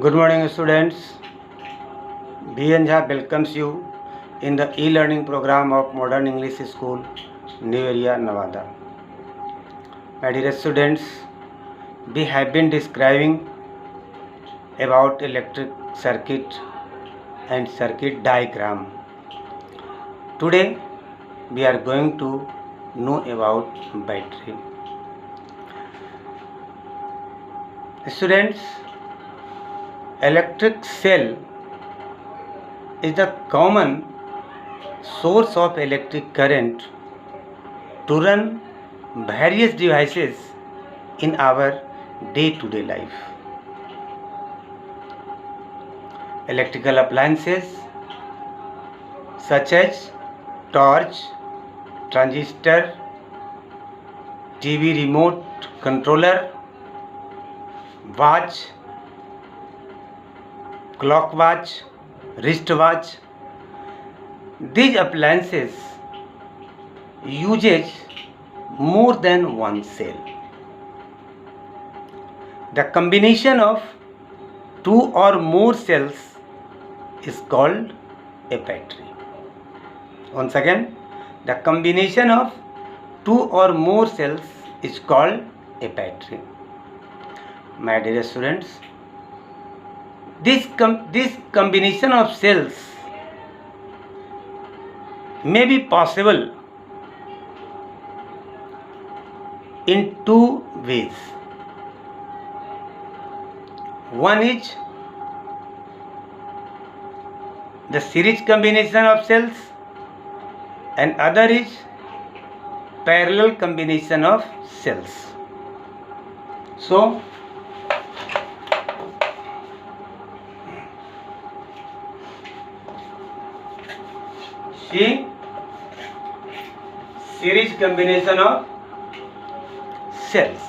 Good morning, students. B.N. Jha welcomes you in the e-learning program of Modern English School, New Area, Nevada. My dear students, we have been describing about electric circuit and circuit diagram. Today, we are going to know about battery. Students, electric cell is the common source of electric current to run various devices in our day-to-day life. Electrical appliances such as torch, transistor, TV remote controller, watch, clock watch, wristwatch. These appliances uses more than one cell. The combination of two or more cells is called a battery. Once again, the combination of two or more cells is called a battery. My dear students, this combination of cells may be possible in two ways. One is the series combination of cells and other is parallel combination of cells. So, see, series combination of cells.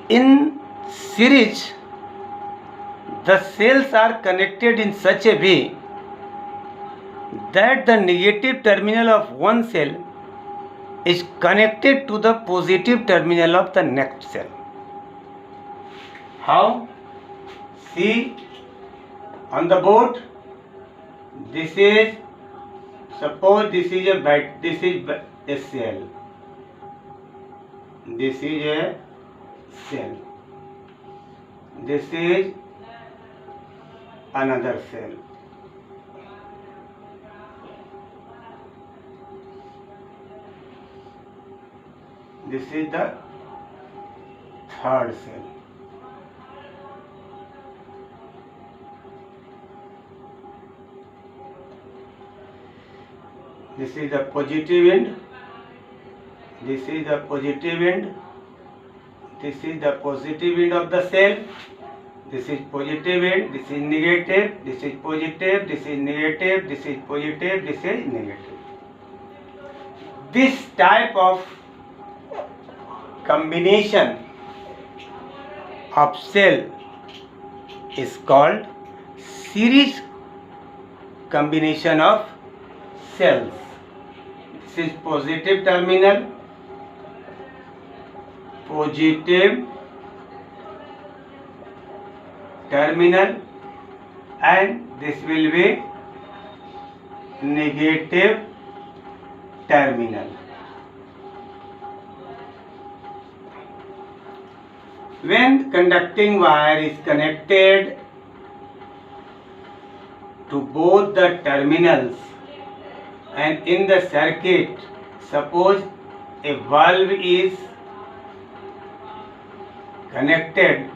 In series, the cells are connected in such a way that the negative terminal of one cell is connected to the positive terminal of the next cell. How? See on the board. This is, suppose this is a cell. This is a cell. This is another cell. This is the third cell. This is the positive end. This is the positive end. This is the positive end of the cell. This is positive end. This is negative. This is positive. This is negative. This is positive. This is negative. This type of combination of cell is called series combination of cells. This is positive terminal, positive terminal, and this will be negative terminal. When conducting wire is connected to both the terminals and in the circuit, suppose a valve is connected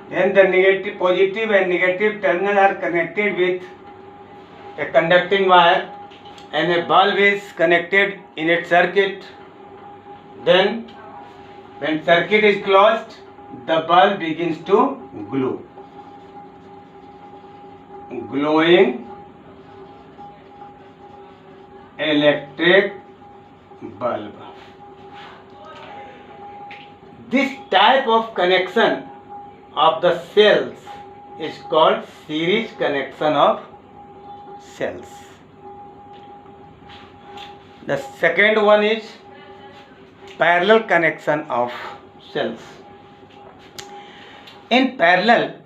then the negative, positive and negative terminal are connected with a conducting wire and a bulb is connected in its circuit. Then when circuit is closed, the bulb begins to glow. Glowing electric bulb. This type of connection of the cells is called series connection of cells. The second one is parallel connection of cells. In parallel,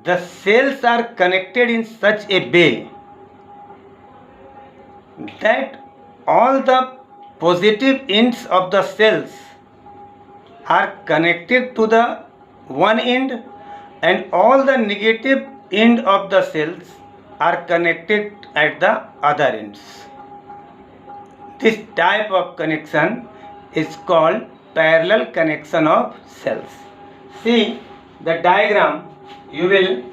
the cells are connected in such a way that all the positive ends of the cells are connected to the one end and all the negative end of the cells are connected at the other ends. This type of connection is called parallel connection of cells. See the diagram, you will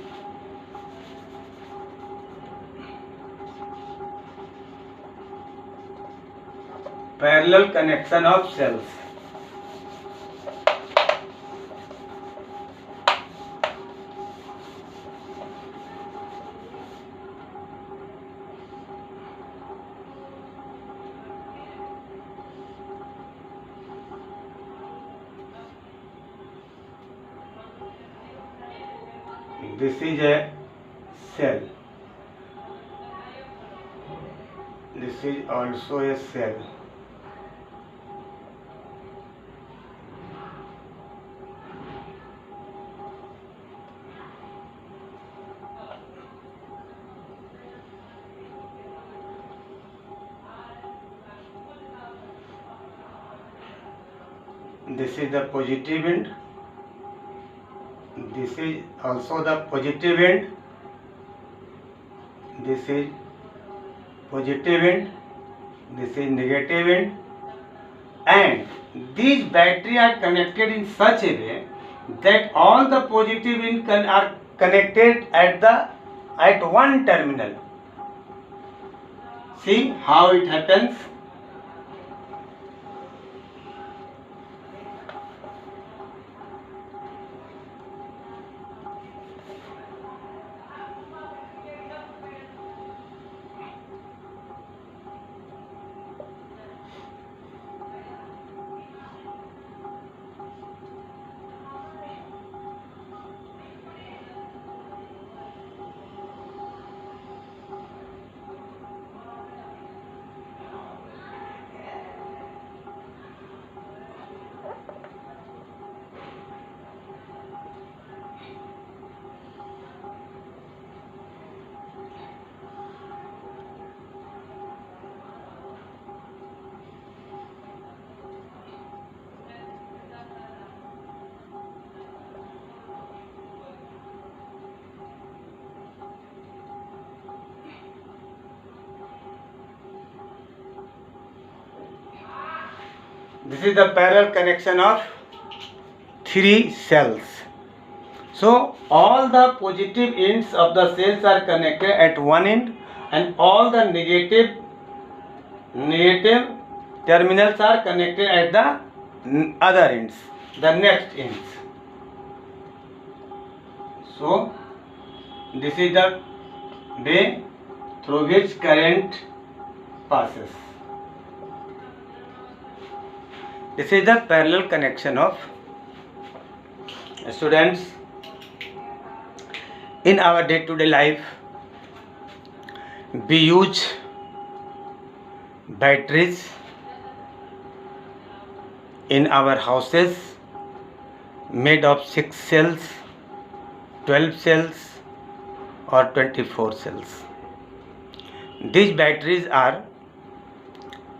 parallel connection of cells. This is a cell. This is also a cell. This is the positive end. This is also the positive end. This is positive end. This is negative end. And these batteries are connected in such a way that all the positive end are connected at one terminal. See how it happens. This is the parallel connection of three cells. So all the positive ends of the cells are connected at one end and all the negative terminals are connected at the other ends, the next ends. So this is the way through which current passes. This is the parallel connection of students. In our day-to-day life, we use batteries in our houses made of 6 cells, 12 cells or 24 cells. These batteries are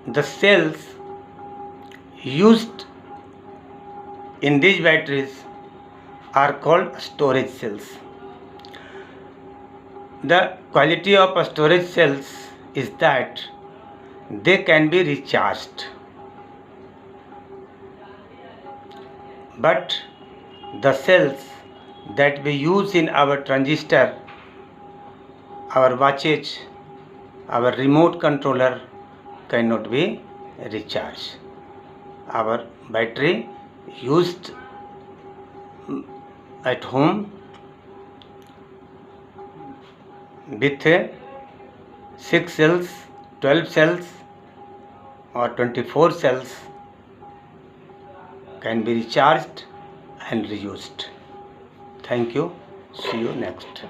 the cells used in these batteries are called storage cells. The quality of storage cells is that they can be recharged, but the cells that we use in our transistor, our watches, our remote controller cannot be recharged. our battery used at home with 6 cells, 12 cells or 24 cells can be recharged and reused. Thank you. See you next.